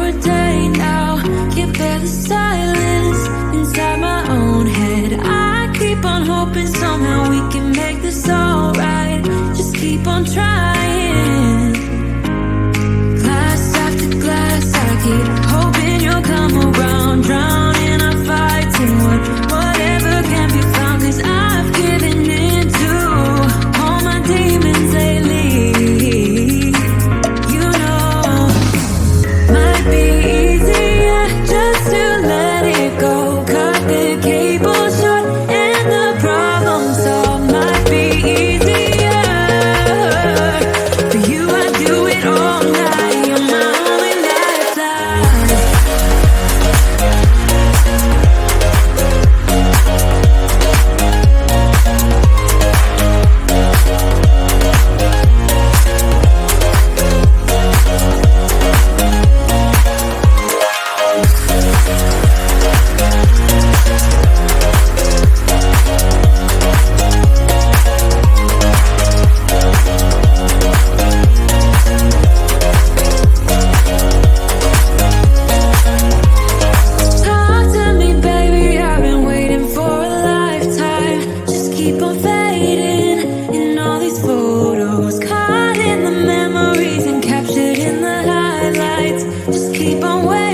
a day now. Can't bear the silence inside my own head. I keep on hoping somehow we can make this alright. Just keep on trying. Glass after glass, I keep hoping you'll come around. Drowning our fights in whatever can be found. 'Cause I've given in to all my demons lately. You know, might be easier just to let it go. Cut the cable short and the problem solved. Might be easier for you. I do it all night. You're my only lifeline. Talk to me, baby, I've been waiting for a lifetime. Just keep on fading in all these photos, caught in the memories and captured in the highlights. Just keep on waiting.